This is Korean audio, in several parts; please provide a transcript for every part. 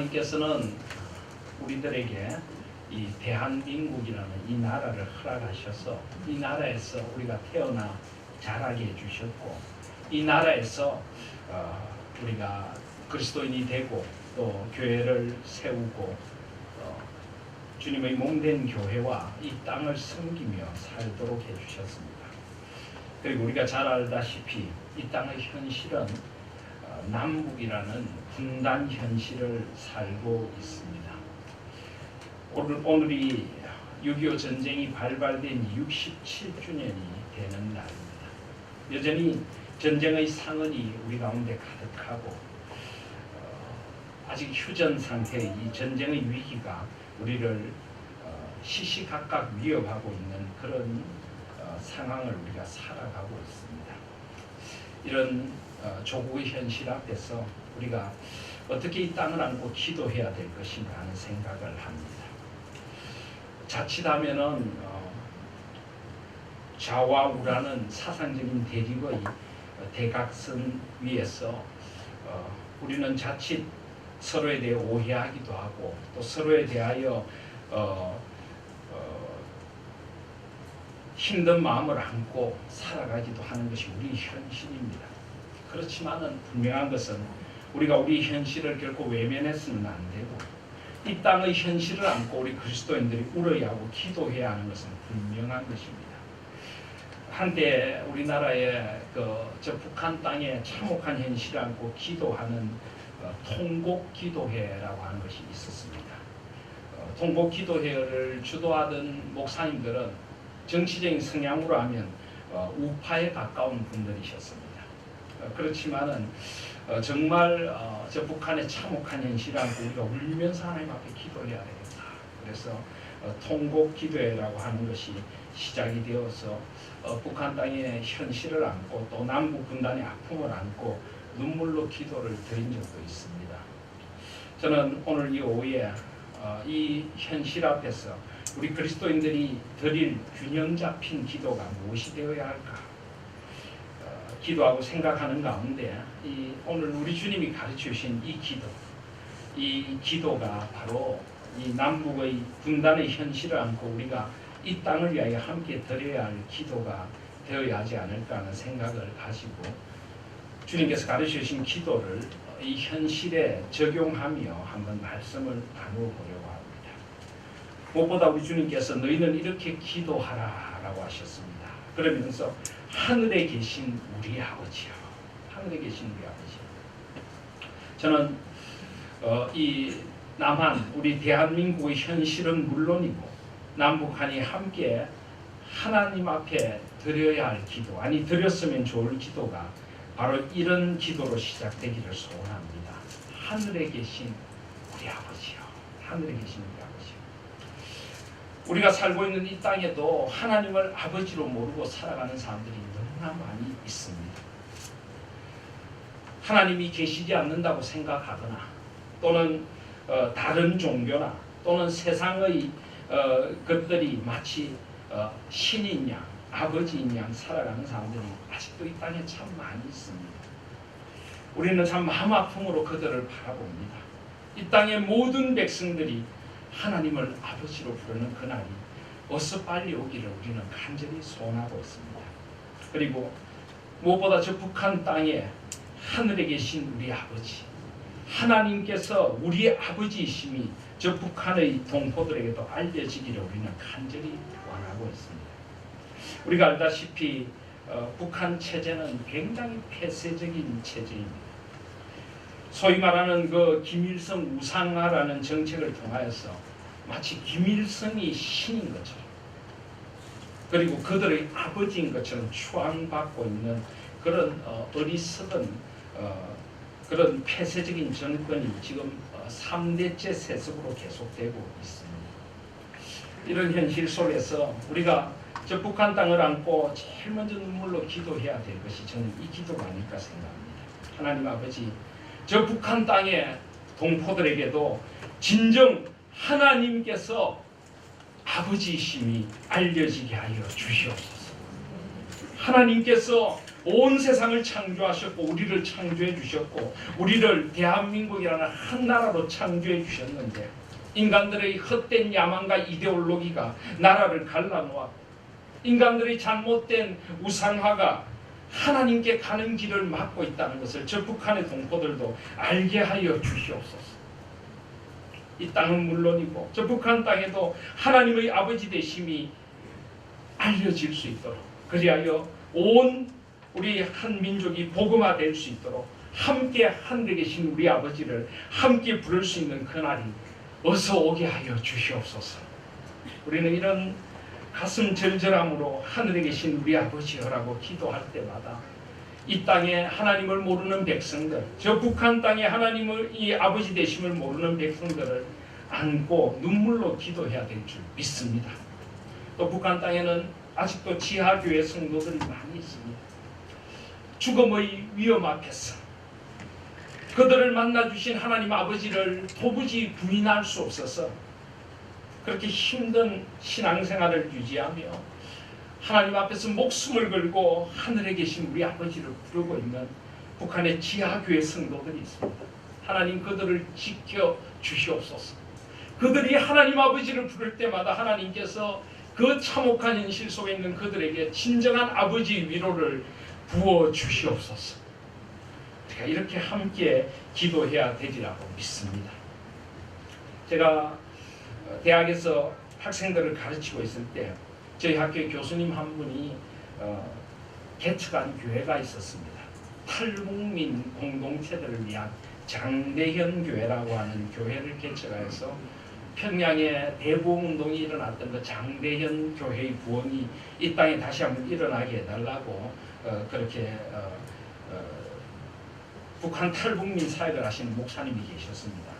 하나님께서는 우리들에게 이 대한민국이라는 이 나라를 허락하셔서 이 나라에서 우리가 태어나 자라게 해주셨고, 이 나라에서 우리가 그리스도인이 되고 또 교회를 세우고 주님의 몸된 교회와 이 땅을 섬기며 살도록 해주셨습니다. 그리고 우리가 잘 알다시피 이 땅의 현실은 남북이라는 분단 현실을 살고 있습니다. 오늘이 6.25 전쟁이 발발된 67주년이 되는 날입니다. 여전히 전쟁의 상흔이 우리 가운데 가득하고 아직 휴전 상태의 이 전쟁의 위기가 우리를 시시각각 위협하고 있는 그런 상황을 우리가 살아가고 있습니다. 이런 조국의 현실 앞에서 우리가 어떻게 이 땅을 안고 기도해야 될 것인가 하는 생각을 합니다. 자칫하면은 좌와 우라는 사상적인 대립의 대각선 위에서 우리는 자칫 서로에 대해 오해하기도 하고 또 서로에 대하여 힘든 마음을 안고 살아가기도 하는 것이 우리 현실입니다. 그렇지만은 분명한 것은 우리가 우리 현실을 결코 외면해서는 안 되고 이 땅의 현실을 안고 우리 그리스도인들이 울어야 하고 기도해야 하는 것은 분명한 것입니다. 한때 우리나라의 저 북한 땅에 참혹한 현실을 안고 기도하는 통곡기도회라고 하는 것이 있었습니다. 통곡기도회를 주도하던 목사님들은 정치적인 성향으로 하면 우파에 가까운 분들이셨습니다. 그렇지만은 정말 저 북한의 참혹한 현실을 안고 우리가 울면서 하나님 앞에 기도해야 되겠다. 그래서 통곡기도회라고 하는 것이 시작이 되어서 북한 땅의 현실을 안고 또 남북 분단의 아픔을 안고 눈물로 기도를 드린 적도 있습니다. 저는 오늘 이 오후에 이 현실 앞에서 우리 그리스도인들이 드릴 균형 잡힌 기도가 무엇이 되어야 할까 기도하고 생각하는 가운데 오늘 우리 주님이 가르쳐 주신 이 기도가 바로 이 남북의 분단의 현실을 안고 우리가 이 땅을 위하여 함께 드려야 할 기도가 되어야 하지 않을까 하는 생각을 가지고 주님께서 가르쳐 주신 기도를 이 현실에 적용하며 한번 말씀을 나누어 보려고 합니다. 무엇보다 우리 주님께서 너희는 이렇게 기도하라라고 하셨습니다. 그러면서 하늘에 계신 우리 아버지요. 하늘에 계신 우리 아버지. 저는 이 남한 우리 대한민국의 현실은 물론이고 남북한이 함께 하나님 앞에 드려야 할 기도, 아니 드렸으면 좋을 기도가 바로 이런 기도로 시작되기를 소원합니다. 하늘에 계신 우리 아버지요. 하늘에 계신 우리 아버지요. 우리가 살고 있는 이 땅에도 하나님을 아버지로 모르고 살아가는 사람들이 너무나 많이 있습니다. 하나님이 계시지 않는다고 생각하거나 또는 다른 종교나 또는 세상의 것들이 마치 신인 양, 아버지인 양 살아가는 사람들이 아직도 이 땅에 참 많이 있습니다. 우리는 참 마음 아픔으로 그들을 바라봅니다. 이 땅의 모든 백성들이 하나님을 아버지로 부르는 그날이 어서 빨리 오기를 우리는 간절히 소원하고 있습니다. 그리고 무엇보다 저 북한 땅에 하늘에 계신 우리 아버지, 하나님께서 우리의 아버지이심이 저 북한의 동포들에게도 알려지기를 우리는 간절히 원하고 있습니다. 우리가 알다시피 북한 체제는 굉장히 폐쇄적인 체제입니다. 소위 말하는 그 김일성 우상화라는 정책을 통하여서 마치 김일성이 신인 것처럼 그리고 그들의 아버지인 것처럼 추앙받고 있는 그런 어리석은 그런 폐쇄적인 정권이 지금 3대째 세습으로 계속되고 있습니다. 이런 현실 속에서 우리가 저 북한 땅을 안고 제일 먼저 눈물로 기도해야 될 것이 저는 이 기도가 아닐까 생각합니다. 하나님 아버지, 저 북한 땅의 동포들에게도 진정 하나님께서 아버지이심이 알려지게 하여 주시옵소서. 하나님께서 온 세상을 창조하셨고 우리를 창조해 주셨고 우리를 대한민국이라는 한 나라로 창조해 주셨는데 인간들의 헛된 야망과 이데올로기가 나라를 갈라놓았고 인간들의 잘못된 우상화가 하나님께 가는 길을 막고 있다는 것을 저 북한의 동포들도 알게 하여 주시옵소서. 이 땅은 물론이고 저 북한 땅에도 하나님의 아버지 되심이 알려질 수 있도록 그리하여 온 우리 한 민족이 복음화될 수 있도록 함께 하늘에 계신 우리 아버지를 함께 부를 수 있는 그날이 어서 오게 하여 주시옵소서. 우리는 이런 가슴 절절함으로 하늘에 계신 우리 아버지여라고 기도할 때마다 이 땅에 하나님을 모르는 백성들, 저 북한 땅에 하나님을 이 아버지 되심을 모르는 백성들을 안고 눈물로 기도해야 될 줄 믿습니다. 또 북한 땅에는 아직도 지하교회 성도들이 많이 있습니다. 죽음의 위험 앞에서 그들을 만나주신 하나님 아버지를 도무지 부인할 수 없어서 그렇게 힘든 신앙생활을 유지하며 하나님 앞에서 목숨을 걸고 하늘에 계신 우리 아버지를 부르고 있는 북한의 지하교회 성도들이 있습니다. 하나님 그들을 지켜 주시옵소서. 그들이 하나님 아버지를 부를 때마다 하나님께서 그 참혹한 현실 속에 있는 그들에게 진정한 아버지 위로를 부어 주시옵소서. 우리가 이렇게 함께 기도해야 되리라고 믿습니다. 제가 대학에서 학생들을 가르치고 있을 때 저희 학교에 교수님 한 분이 개척한 교회가 있었습니다. 탈북민 공동체들을 위한 장대현 교회라고 하는 교회를 개척해서 평양에 대부흥운동이 일어났던 그 장대현 교회의 부흥이 이 땅에 다시 한번 일어나게 해달라고 그렇게 북한 탈북민 사역을 하시는 목사님이 계셨습니다.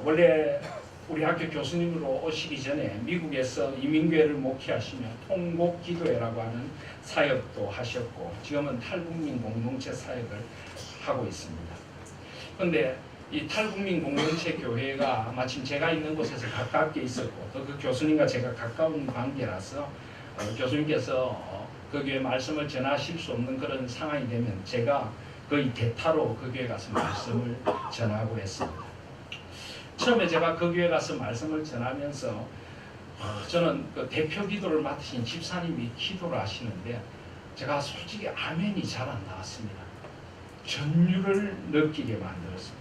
원래 우리 학교 교수님으로 오시기 전에 미국에서 이민교회를 목회하시며 통곡기도회라고 하는 사역도 하셨고 지금은 탈북민 공동체 사역을 하고 있습니다. 그런데 이 탈북민 공동체 교회가 마침 제가 있는 곳에서 가깝게 있었고 또 그 교수님과 제가 가까운 관계라서 교수님께서 그 교회 말씀을 전하실 수 없는 그런 상황이 되면 제가 거의 대타로 그 교회 가서 말씀을 전하고 했습니다. 처음에 제가 그 교회 가서 말씀을 전하면서 저는 그 대표 기도를 맡으신 집사님이 기도를 하시는데 제가 솔직히 아멘이 잘 안 나왔습니다. 전율을 느끼게 만들었습니다.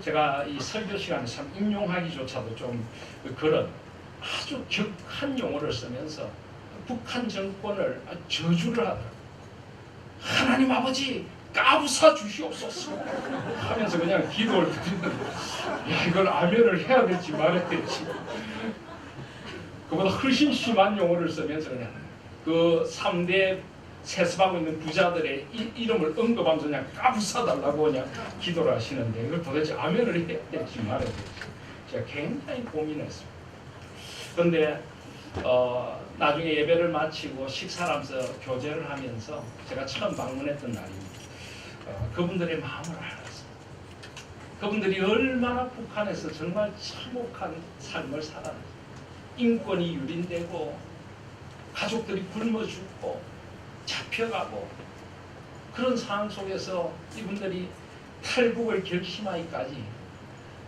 제가 이 설교 시간에 참 인용하기조차도 좀 그런 아주 격한 용어를 쓰면서 북한 정권을 저주를 하더라고요. 하나님 아버지 까부사 주시옵소서 하면서 그냥 기도를 드리는데 야 이걸 아멘을 해야 될지 말아야 될지 그보다 훨씬 심한 용어를 쓰면서 그냥 그 3대 세습하고 있는 부자들의 이름을 언급하면서 그냥 까부사달라고 그냥 기도를 하시는데 이걸 도대체 아멘을 해야 될지 말아야 될지 제가 굉장히 고민했습니다. 그런데 나중에 예배를 마치고 식사를 하면서 교제를 하면서 제가 처음 방문했던 날입니다. 그분들의 마음을 알았어요. 그분들이 얼마나 북한에서 정말 참혹한 삶을 살았는지 인권이 유린되고 가족들이 굶어 죽고 잡혀가고 그런 상황 속에서 이분들이 탈북을 결심하기까지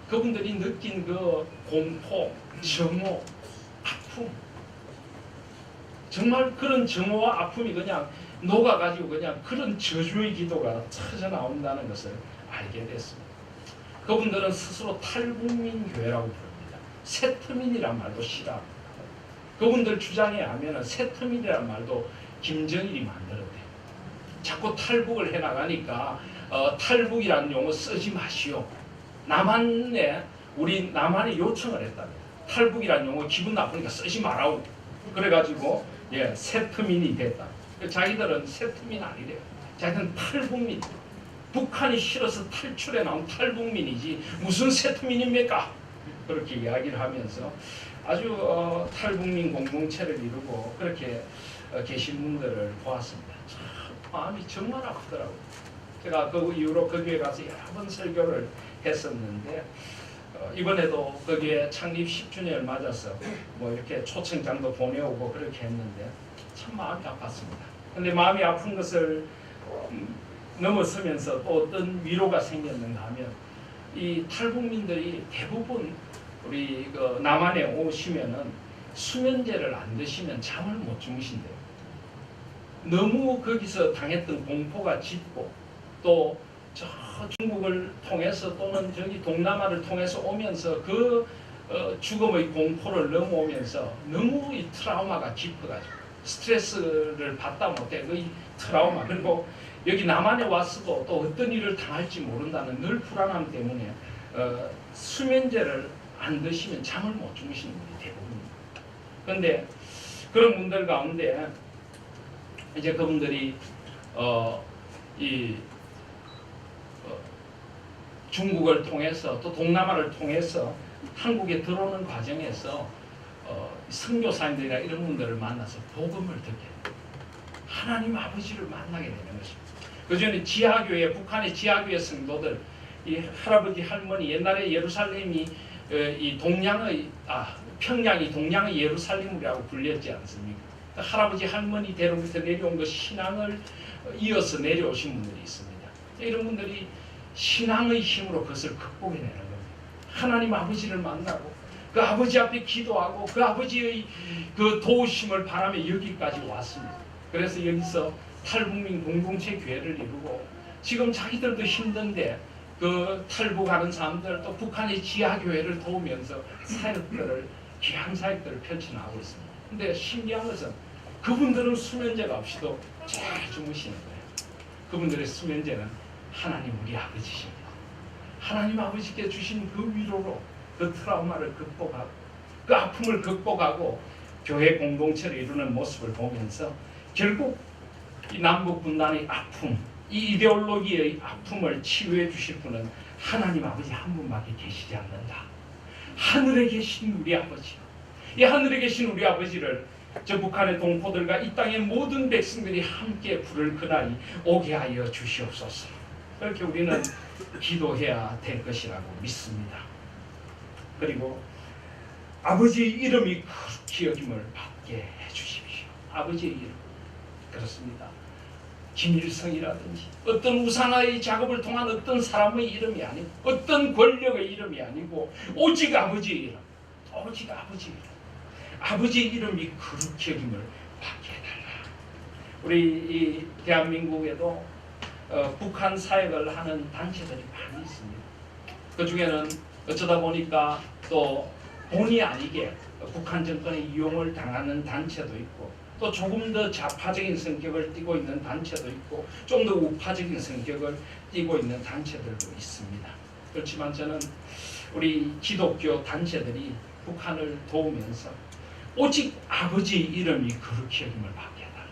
그분들이 느낀 그 공포, 정오, 아픔 정말 그런 정오와 아픔이 그냥 녹아가지고 그냥 그런 저주의 기도가 터져 나온다는 것을 알게 됐습니다. 그분들은 스스로 탈북민 교회라고 부릅니다. 세트민이란 말도 싫어합니다. 그분들 주장에 하면은 세트민이란 말도 김정일이 만들었대요. 자꾸 탈북을 해나가니까 탈북이라는 용어 쓰지 마시오. 우리 남한에 요청을 했답니다. 탈북이라는 용어 기분 나쁘니까 쓰지 말라고. 그래가지고 세트민이 됐다. 자기들은 세트민 아니래요. 자기들은 탈북민. 북한이 싫어서 탈출해 나온 탈북민이지 무슨 세트민입니까? 그렇게 이야기를 하면서 아주 탈북민 공동체를 이루고 그렇게 계신 분들을 보았습니다. 참 마음이 정말 아프더라고요. 제가 그 이후로 그 교회 가서 여러 번 설교를 했었는데 이번에도 그 교회 창립 10주년을 맞아서 뭐 이렇게 초청장도 보내오고 그렇게 했는데 참 마음이 아팠습니다. 근데 마음이 아픈 것을 넘어서면서 또 어떤 위로가 생겼는가 하면 이 탈북민들이 대부분 우리 그 남한에 오시면은 수면제를 안 드시면 잠을 못 주무신대요. 너무 거기서 당했던 공포가 짙고 또 저 중국을 통해서 또는 저기 동남아를 통해서 오면서 그 죽음의 공포를 넘어오면서 너무 이 트라우마가 깊어가지고 스트레스를 받다 못해 그 트라우마, 그리고 여기 남한에 왔어도 또 어떤 일을 당할지 모른다는 늘 불안함 때문에 수면제를 안 드시면 잠을 못 주무시는 분이 대부분입니다. 그런데 그런 분들 가운데 이제 그분들이 중국을 통해서 또 동남아를 통해서 한국에 들어오는 과정에서 선교사님들이나 이런 분들을 만나서 복음을 듣게 돼요. 하나님 아버지를 만나게 되는 것입니다. 그전에 지하교회, 북한의 지하교회 성도들, 이 할아버지 할머니, 옛날에 예루살렘이 이 평양이 동양의 예루살렘이라고 불렸지 않습니까? 할아버지 할머니 대로부터 내려온 그 신앙을 이어서 내려오신 분들이 있습니다. 이런 분들이 신앙의 힘으로 그것을 극복해내는 겁니다. 하나님 아버지를 만나고 그 아버지 앞에 기도하고 그 아버지의 그 도우심을 바라며 여기까지 왔습니다. 그래서 여기서 탈북민 공동체 교회를 이루고 지금 자기들도 힘든데 그 탈북하는 사람들 또 북한의 지하교회를 도우면서 사역들을 귀한 사역들을 펼쳐나가고 있습니다. 근데 신기한 것은 그분들은 수면제가 없이도 잘 주무시는 거예요. 그분들의 수면제는 하나님 우리 아버지십니다. 하나님 아버지께 주신 그 위로로 그 트라우마를 극복하고 그 아픔을 극복하고 교회 공동체를 이루는 모습을 보면서 결국 이 남북 분단의 아픔, 이 이데올로기의 아픔을 치유해 주실 분은 하나님 아버지 한 분밖에 계시지 않는다. 하늘에 계신 우리 아버지, 이 하늘에 계신 우리 아버지를 저 북한의 동포들과 이 땅의 모든 백성들이 함께 부를 그날이 오게 하여 주시옵소서. 그렇게 우리는 기도해야 될 것이라고 믿습니다. 그리고 아버지의 이름이 그렇게 여김을 받게 해주십시오. 아버지의 이름. 그렇습니다. 김일성이라든지 어떤 우상의 작업을 통한 어떤 사람의 이름이 아니고 어떤 권력의 이름이 아니고 오직 아버지의 이름. 오직 아버지의 이름. 아버지의 이름이 그렇게 여김을 받게 해달라. 우리 이 대한민국에도 북한 사역을 하는 단체들이 많이 있습니다. 그 중에는 어쩌다 보니까 또 본의 아니게 북한 정권의 이용을 당하는 단체도 있고 또 조금 더 좌파적인 성격을 띠고 있는 단체도 있고 좀 더 우파적인 성격을 띠고 있는 단체들도 있습니다. 그렇지만 저는 우리 기독교 단체들이 북한을 도우면서 오직 아버지의 이름이 그렇게 여김을 받게 해달라.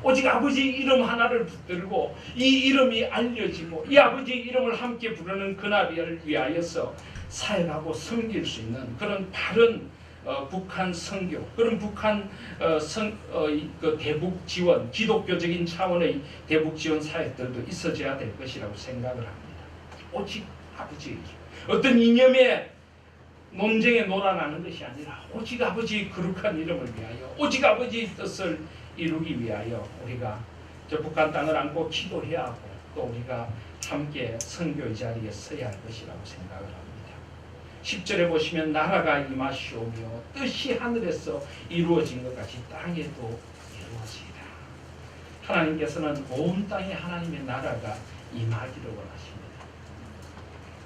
오직 아버지의 이름 하나를 붙들고 이 이름이 알려지고 이 아버지의 이름을 함께 부르는 그날을 위하여서 사역하고 섬길 수 있는 그런 바른 북한 선교, 그런 북한 그 대북 지원, 기독교적인 차원의 대북 지원 사역들도 있어져야 될 것이라고 생각을 합니다. 오직 아버지의 이름, 어떤 이념의 논쟁에 놀아나는 것이 아니라 오직 아버지의 거룩한 이름을 위하여, 오직 아버지의 뜻을 이루기 위하여 우리가 저 북한 땅을 안고 기도해야 하고 또 우리가 함께 선교의 자리에 서야 할 것이라고 생각을 합니다. 10절에 보시면 나라가 임하시오며 뜻이 하늘에서 이루어진 것 같이 땅에도 이루어지리라. 하나님께서는 온 땅에 하나님의 나라가 임하기를 원하십니다.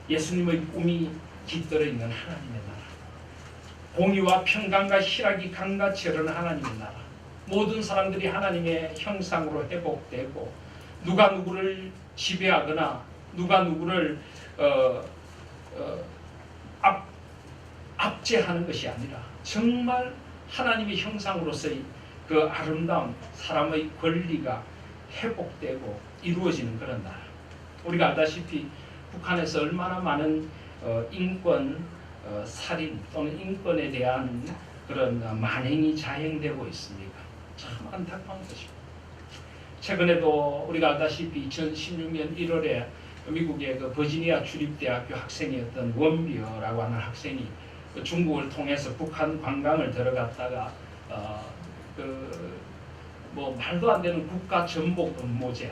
예수님의 꿈이 깃들어 있는 하나님의 나라, 공의와 평강과 희락이 강같이 흐르는 하나님의 나라, 모든 사람들이 하나님의 형상으로 회복되고 누가 누구를 지배하거나 누가 누구를 압제하는 것이 아니라 정말 하나님의 형상으로서의 그 아름다운 사람의 권리가 회복되고 이루어지는 그런 나라. 우리가 알다시피 북한에서 얼마나 많은 인권 살인 또는 인권에 대한 그런 만행이 자행되고 있습니까? 참 안타까운 것입니다. 최근에도 우리가 알다시피 2016년 1월에 미국의 그 버지니아 주립대학교 학생이었던 원비어라고 하는 학생이 중국을 통해서 북한 관광을 들어갔다가 뭐 말도 안 되는 국가 전복 음모제,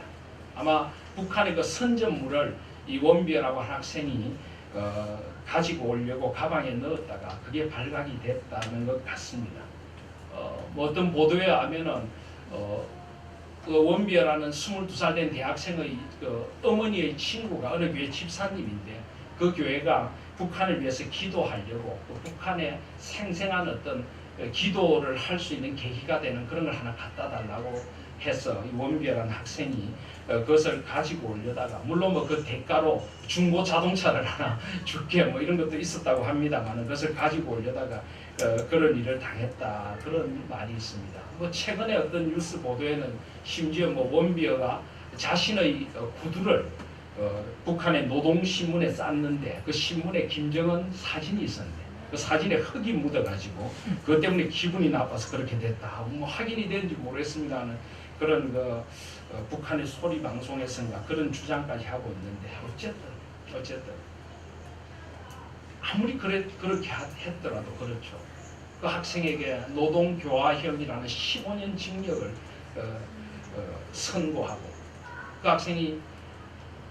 아마 북한의 그 선전물을 이 원비어라고 하는 학생이 가지고 오려고 가방에 넣었다가 그게 발각이 됐다는 것 같습니다. 뭐 어떤 보도에 하면은 그 원비어라는 22살 된 대학생의 그 어머니의 친구가 어느 교회 집사님인데 그 교회가 북한을 위해서 기도하려고 또 북한에 생생한 어떤 기도를 할 수 있는 계기가 되는 그런 걸 하나 갖다 달라고 해서 이 원비어라는 학생이 그것을 가지고 오려다가 물론 뭐 그 대가로 중고 자동차를 하나 줄게 뭐 이런 것도 있었다고 합니다만 그것을 가지고 오려다가 그런 일을 당했다 그런 말이 있습니다. 뭐 최근에 어떤 뉴스 보도에는 심지어 뭐 원비어가 자신의 구두를 북한의 노동신문에 쌌는데 그 신문에 김정은 사진이 있었는데 그 사진에 흙이 묻어가지고 그것 때문에 기분이 나빠서 그렇게 됐다. 뭐 확인이 되는지 모르겠습니다는 그런 북한의 소리 방송에서인가 그런 주장까지 하고 있는데 어쨌든 아무리 그렇게 했더라도 그렇죠. 그 학생에게 노동교화형이라는 15년 징역을 선고하고 그 학생이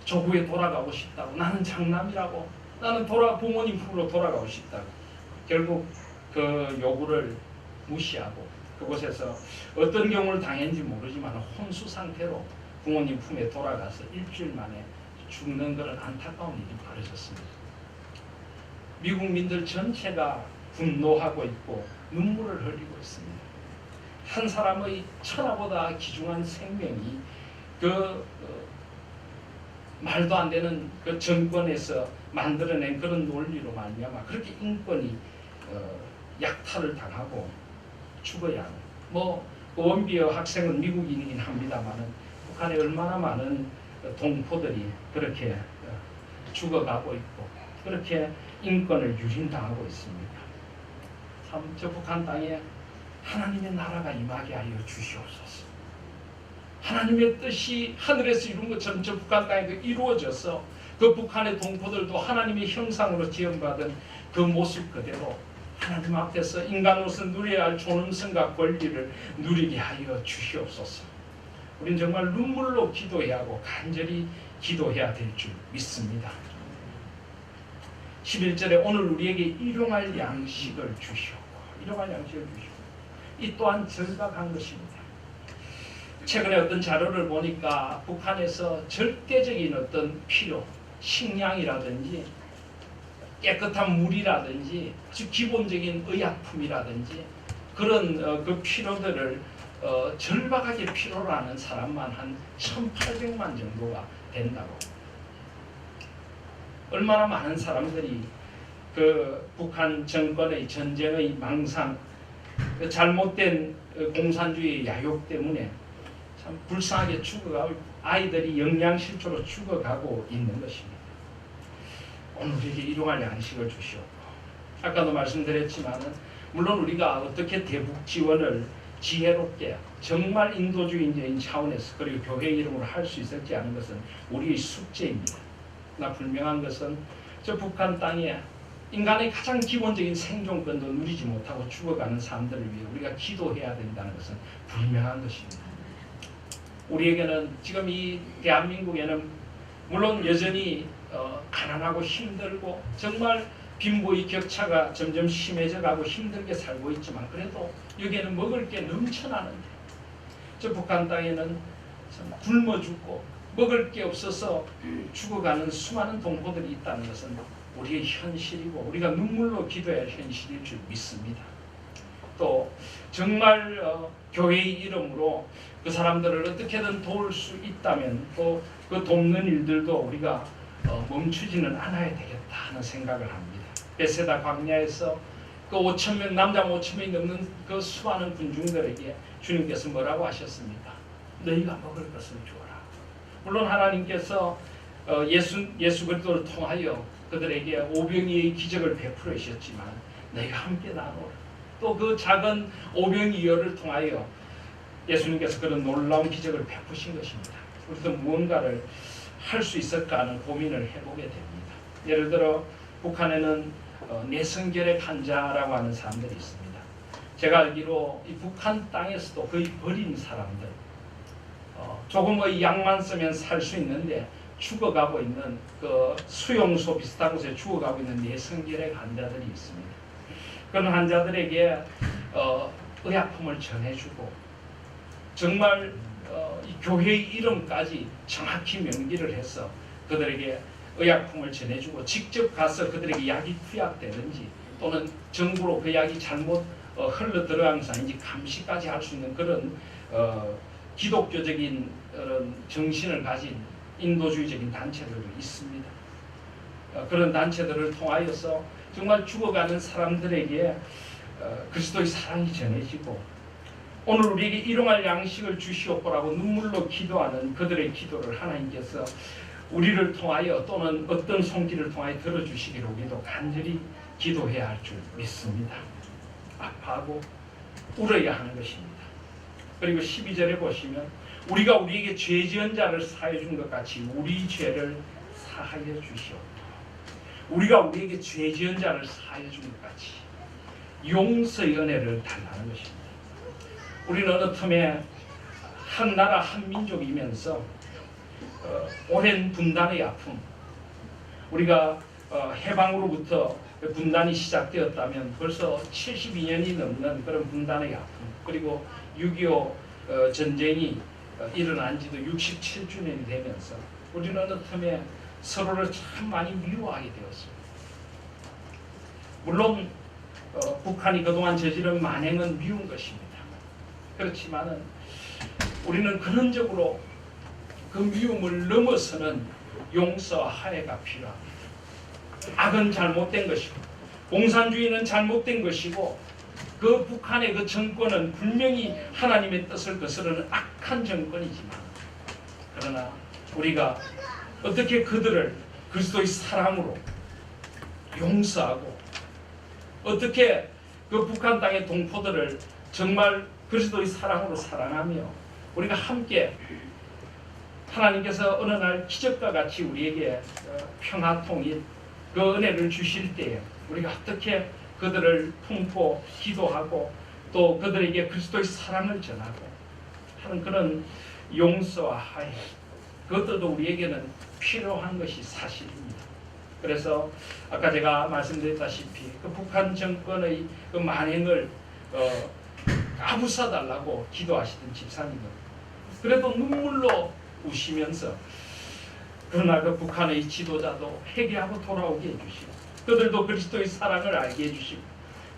조국에 돌아가고 싶다고 나는 장남이라고 나는 부모님 품으로 돌아가고 싶다고 결국 그 요구를 무시하고 그곳에서 어떤 경우를 당했는지 모르지만 혼수 상태로 부모님 품에 돌아가서 일주일 만에 죽는 그런 안타까운 일이 벌어졌습니다. 미국민들 전체가 분노하고 있고 눈물을 흘리고 있습니다. 한 사람의 천하보다 귀중한 생명이 말도 안 되는 그 정권에서 만들어낸 그런 논리로 말미암아 그렇게 인권이 약탈을 당하고 죽어야 하는 뭐 원비어 학생은 미국인이긴 합니다만은 북한에 얼마나 많은 동포들이 그렇게 죽어가고 있고 그렇게 인권을 유린당하고 있습니다. 참 저 북한 땅에 하나님의 나라가 임하게 하여 주시옵소서. 하나님의 뜻이 하늘에서 이룬 것처럼 저 북한 땅에 이루어져서 그 북한의 동포들도 하나님의 형상으로 지음받은 그 모습 그대로 하나님 앞에서 인간으로서 누려야 할 존엄성과 권리를 누리게 하여 주시옵소서. 우린 정말 눈물로 기도해야 하고 간절히 기도해야 될 줄 믿습니다. 11절에 오늘 우리에게 일용할 양식을 주시옵고 일용할 양식을 주시옵고 이 또한 절박한 것입니다. 최근에 어떤 자료를 보니까 북한에서 절대적인 어떤 필요, 식량이라든지 깨끗한 물이라든지 아주 기본적인 의약품이라든지 그런 그 필요들을 절박하게 필요로 하는 사람만 한 1,800만 정도가 된다고. 얼마나 많은 사람들이 그 북한 정권의 전쟁의 망상, 그 잘못된 공산주의 야욕 때문에 참 불쌍하게 죽어가고 아이들이 영양실조로 죽어가고 있는 것입니다. 오늘 우리에게 일용할 양식을 주시옵고 아까도 말씀드렸지만은 물론 우리가 어떻게 대북 지원을 지혜롭게 정말 인도주의적인 차원에서 그리고 교회 이름으로 할 수 있을지 하는 것은 우리의 숙제입니다. 그러나 분명한 것은 저 북한 땅에 인간의 가장 기본적인 생존권도 누리지 못하고 죽어가는 사람들을 위해 우리가 기도해야 된다는 것은 분명한 것입니다. 우리에게는 지금 이 대한민국에는 물론 여전히 가난하고 힘들고 정말 빈부의 격차가 점점 심해져 가고 힘들게 살고 있지만 그래도 여기에는 먹을 게 넘쳐나는데 저 북한 땅에는 참 굶어 죽고 먹을 게 없어서 죽어가는 수많은 동포들이 있다는 것은 우리의 현실이고 우리가 눈물로 기도해야 할 현실일 줄 믿습니다. 또 정말 교회의 이름으로 그 사람들을 어떻게든 도울 수 있다면 또 그 돕는 일들도 우리가 멈추지는 않아야 되겠다 하는 생각을 합니다. 베세다 광야에서 그 5,000명 남자 5,000명이 넘는 그 수많은 군중들에게 주님께서 뭐라고 하셨습니까? 너희가 먹을 것을 주어라. 물론 하나님께서 예수 그리스도를 통하여 그들에게 오병이의 기적을 베풀으셨지만 너희가 함께 나누라. 또 그 작은 오병이어를 통하여 예수님께서 그런 놀라운 기적을 베푸신 것입니다. 우리도 무언가를 할 수 있을까 하는 고민을 해보게 됩니다. 예를 들어 북한에는 내성결핵 환자라고 하는 사람들이 있습니다. 제가 알기로 이 북한 땅에서도 거의 버린 사람들, 조금의 약만 쓰면 살 수 있는데 죽어가고 있는 그 수용소 비슷한 곳에 죽어가고 있는 내성결핵 환자들이 있습니다. 그런 환자들에게 의약품을 전해주고 정말 이 교회의 이름까지 정확히 명기를 해서 그들에게 의약품을 전해주고 직접 가서 그들에게 약이 투약되는지 또는 정부로 그 약이 잘못 흘러 들어가는지 감시까지 할 수 있는 그런 기독교적인 그런 정신을 가진 인도주의적인 단체들도 있습니다. 그런 단체들을 통하여서 정말 죽어가는 사람들에게 그리스도의 사랑이 전해지고 오늘 우리에게 일용할 양식을 주시옵고라고 눈물로 기도하는 그들의 기도를 하나님께서 우리를 통하여 또는 어떤 손길을 통하여 들어주시기를 우리도 간절히 기도해야 할 줄 믿습니다. 아파하고 울어야 하는 것입니다. 그리고 12절에 보시면 우리가 우리에게 죄 지은 자를 사하여 준 것 같이 우리 죄를 사하여 주시옵소서. 우리가 우리에게 죄 지은 자를 사하여 준 것 같이 용서의 은혜를 달라는 것입니다. 우리는 어느 틈에 한 나라 한 민족이면서 오랜 분단의 아픔, 우리가 해방으로부터 분단이 시작되었다면 벌써 72년이 넘는 그런 분단의 아픔, 그리고 6.25 전쟁이 일어난 지도 67주년이 되면서 우리는 어느 틈에 서로를 참 많이 미워하게 되었습니다. 물론 북한이 그동안 저지른 만행은 미운 것입니다. 그렇지만은 우리는 근원적으로 그 미움을 넘어서는 용서와 화해가 필요합니다. 악은 잘못된 것이고 공산주의는 잘못된 것이고 그 북한의 그 정권은 분명히 하나님의 뜻을 거스르는 악한 정권이지만 그러나 우리가 어떻게 그들을 그리스도의 사랑으로 용서하고 어떻게 그 북한 땅의 동포들을 정말 그리스도의 사랑으로 사랑하며 우리가 함께 하나님께서 어느 날 기적과 같이 우리에게 평화 통일 그 은혜를 주실 때에 우리가 어떻게 그들을 품고 기도하고 또 그들에게 그리스도의 사랑을 전하고 하는 그런 용서와 화해, 그것들도 우리에게는 필요한 것이 사실입니다. 그래서 아까 제가 말씀드렸다시피 그 북한 정권의 그 만행을 까부숴달라고 기도하시던 집사님은 그래도 눈물로 우시면서 그러나 그 북한의 지도자도 회개하고 돌아오게 해주시고 그들도 그리스도의 사랑을 알게 해주시고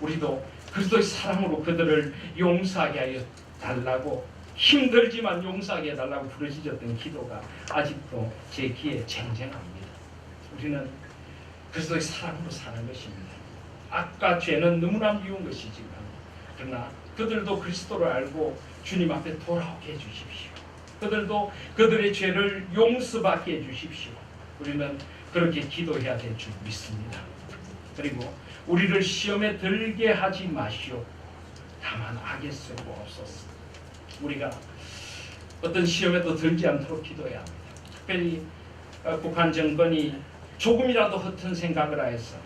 우리도 그리스도의 사랑으로 그들을 용서하게 하여 달라고 힘들지만 용서하게 해달라고 부르짖었던 기도가 아직도 제 귀에 쟁쟁합니다. 우리는 그리스도의 사랑으로 사는 것입니다. 악과 죄는 너무나 미운 것이지만 그러나 그들도 그리스도를 알고 주님 앞에 돌아오게 해주십시오. 그들도 그들의 죄를 용서받게 해주십시오. 우리는 그렇게 기도해야 될 줄 믿습니다. 그리고 우리를 시험에 들게 하지 마시오. 다만 악에서 없소서. 우리가 어떤 시험에도 들지 않도록 기도해야 합니다. 특별히 북한 정권이 조금이라도 허튼 생각을 하여서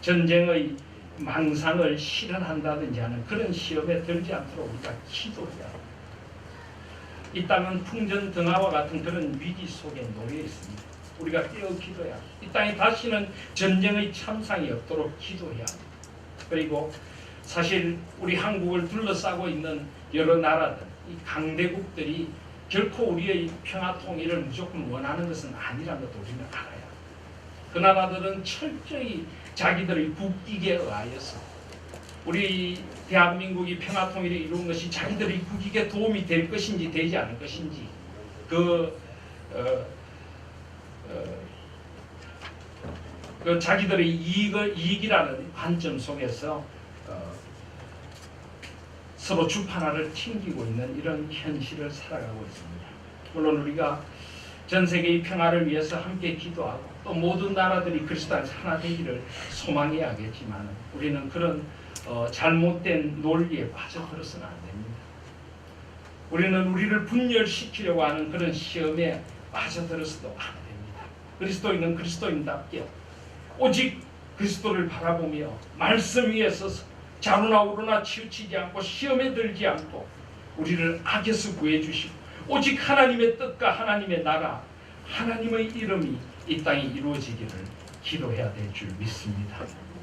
전쟁의 망상을 실현한다든지 하는 그런 시험에 들지 않도록 우리가 기도해야 합니다. 이 땅은 풍전등화와 같은 그런 위기 속에 놓여 있습니다. 우리가 깨어 기도해야 합니다. 이 땅에 다시는 전쟁의 참상이 없도록 기도해야 합니다. 그리고 사실 우리 한국을 둘러싸고 있는 여러 나라들, 이 강대국들이 결코 우리의 평화 통일을 무조건 원하는 것은 아니라는 것도 우리는 알아야 합니다. 그 나라들은 철저히 자기들의 국익에 의하여서 우리 대한민국이 평화 통일을 이루는 것이 자기들의 국익에 도움이 될 것인지 되지 않을 것인지 그 자기들의 이익이라는 관점 속에서 서로 주판화를 튕기고 있는 이런 현실을 살아가고 있습니다. 물론 우리가 전 세계의 평화를 위해서 함께 기도하고 또 모든 나라들이 그리스도 안에서 하나 되기를 소망해야겠지만 우리는 그런 잘못된 논리에 빠져들어서는 안 됩니다. 우리는 우리를 분열시키려고 하는 그런 시험에 빠져들어서도 안 됩니다. 그리스도인은 그리스도인답게 오직 그리스도를 바라보며 말씀 위에 서서 좌로나 우로나 치우치지 않고 시험에 들지 않고 우리를 악에서 구해주시고 오직 하나님의 뜻과 하나님의 나라, 하나님의 이름이 이 땅에 이루어지기를 기도해야 될 줄 믿습니다.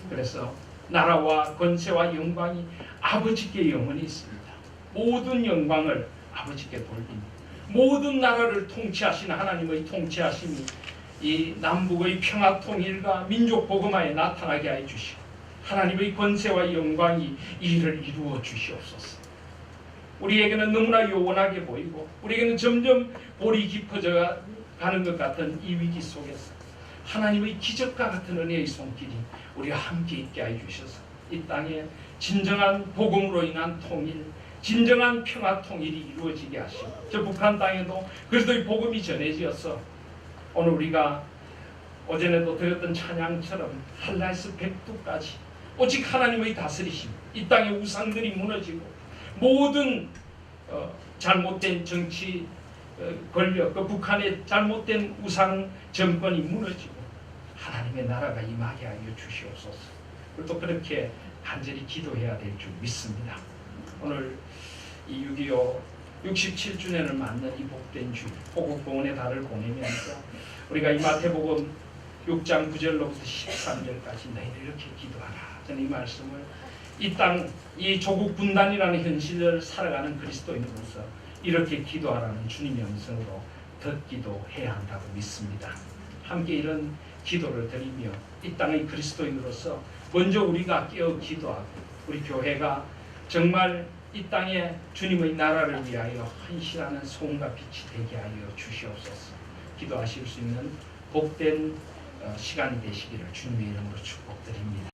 그래서 나라와 권세와 영광이 아버지께 영원히 있습니다. 모든 영광을 아버지께 돌립니다. 모든 나라를 통치하시는 하나님의 통치하심이 이 남북의 평화 통일과 민족 복음화에 나타나게 해 주시고 하나님의 권세와 영광이 이 일을 이루어 주시옵소서. 우리에게는 너무나 요원하게 보이고 우리에게는 점점 골이 깊어져 가는 것 같은 이 위기 속에서 하나님의 기적과 같은 은혜의 손길이 우리와 함께 있게 해 주셔서 이 땅에 진정한 복음으로 인한 통일, 진정한 평화 통일이 이루어지게 하시고 저 북한 땅에도 그리스도의 복음이 전해지어서 오늘 우리가 오전에도 들었던 찬양처럼 할라에서 백두까지 오직 하나님의 다스리심, 이 땅의 우상들이 무너지고 모든 잘못된 정치 권력, 그 북한의 잘못된 우상 정권이 무너지고 하나님의 나라가 임하게 하여 주시옵소서. 그리고 또 그렇게 간절히 기도해야 될 줄 믿습니다. 오늘 이 6.25 67주년을 맞는 이 복된 주, 호국공원의 달을 보내면서 우리가 이 마태복음 6장 9절로부터 13절까지 너희들 이렇게 기도하라. 저는 이 말씀을 이 땅, 이 조국 분단이라는 현실을 살아가는 그리스도인으로서 이렇게 기도하라는 주님의 음성으로 듣기도 해야 한다고 믿습니다. 함께 이런 기도를 드리며 이 땅의 그리스도인으로서 먼저 우리가 깨어 기도하고 우리 교회가 정말 이 땅에 주님의 나라를 위하여 헌신하는 소금과 빛이 되게 하여 주시옵소서. 기도하실 수 있는 복된 시간이 되시기를 주님의 이름으로 축복드립니다.